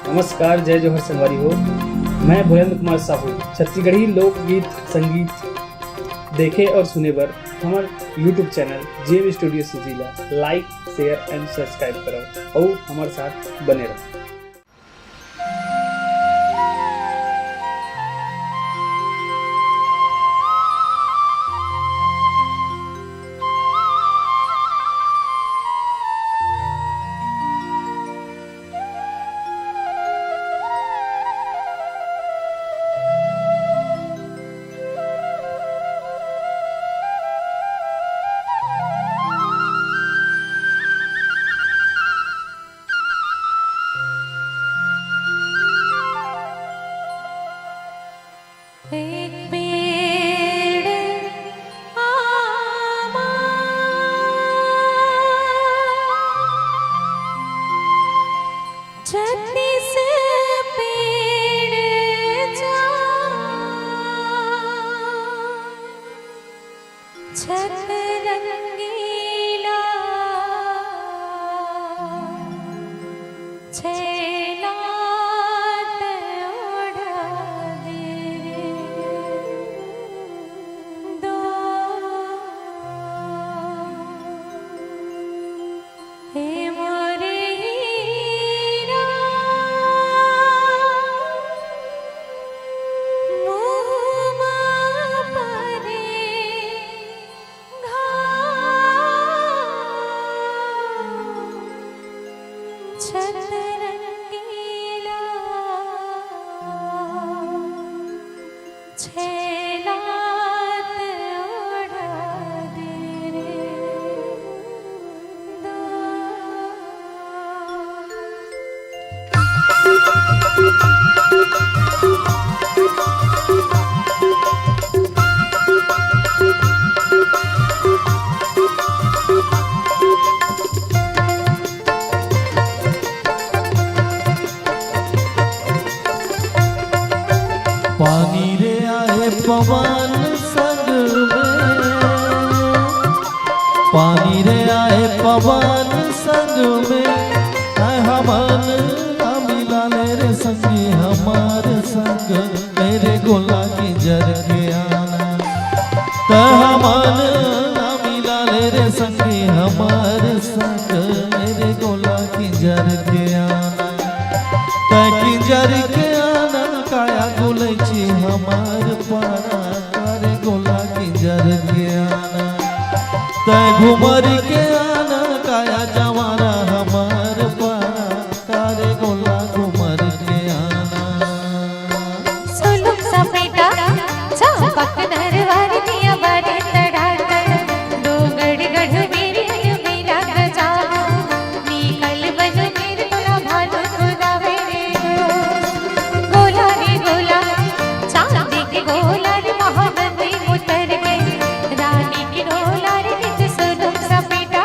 नमस्कार, जय जोहर संगवारी हो। मैं भुलेंद्र कुमार साहू छत्तीसगढ़ी लोकगीत संगीत देखे और सुने बर हमारे यूट्यूब चैनल जेएम स्टूडियो सुजीला लाइक शेयर एंड सब्सक्राइब करो और हमारे साथ बने रहो। एक पेड़ आमा छत्तीस पेड़ जा छत रंगीला छेला पानी रे आए पवन संग में, पानी रे आए पवन संग में, आए हमन मिला रे संगी हमारे संग, मेरे गोला की जर के आना तो हमन मिला रे संगी हमारे संग, मेरे गोला की जर के आना की जर के आना काया गोलची हमार पारा कारे गोला की जर के आना तय घुमर के आना काया जवारा हमार पारा कारे गोला घुमर के आना सुलुक सपेटा चंपक नरवार दिया बारे तड़ाकर दो गड़ मेरे मेरा गजा निकल बन मेरे तोला भालू खुदा मेरे गोला रे गोला चांदी के गोला रे मोहब्बत में उतर गए रानी की डोला रे निज सुलुक सपेटा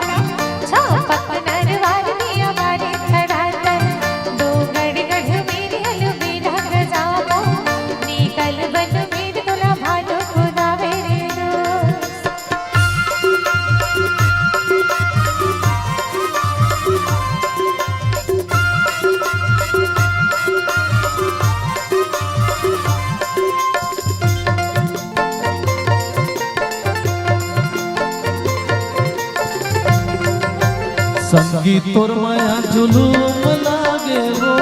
चंपक नरवार दिया बारे तड़ाकर दो गड़ मेरे मेरा गजा निकल बन मेरे तोला भालू खुदा मेरे संगीत तोर माया जुलूम लागे वो,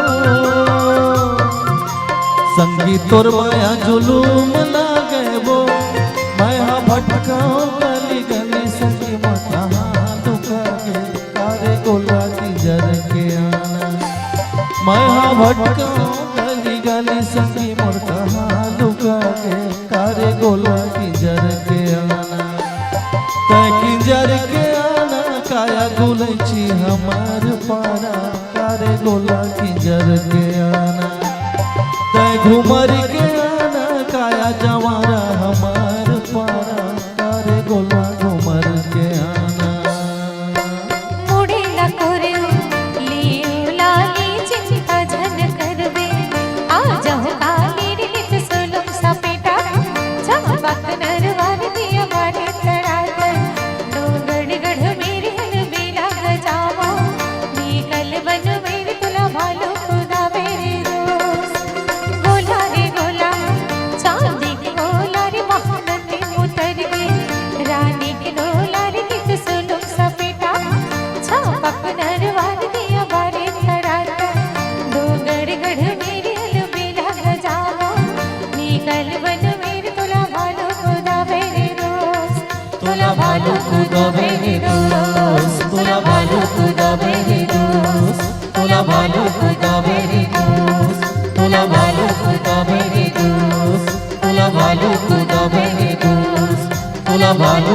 संगीत तोर माया जुलूम लागे वो, मैं भटकाओ गली गली संगी मता दुखा के कारे गोला की जर के आना मैं भटकाओ गली गली संगी मता दुखा के कारे गोला की जर के आना तय की जर के आना काया गोलची हमार पारा कारे गोला की जर के आना तय घुमर के आना काया जवारा हमार पारा कारे गोला घुमर के आना मुड़े ला कोरे लियो लाली चिंता जन करवे आ जाओ काली रित सुलुक सपेटा चंपक नरवार दिया बारे तड़ाकर दो गड़ मेरे मेरा गजावा निकल बन मेरे तुला भालू खुदा मेरे कल बन मेरे तुला भालो खुदा मेरे दोस्त तुला भालो खुदा मेरे दोस्त तुला भालो खुदा मेरे दोस्त तुला भालो खुदा मेरे दोस्त तुला भालो खुदा मेरे दोस्त तुला भालो खुदा मेरे दोस्त तुला भालो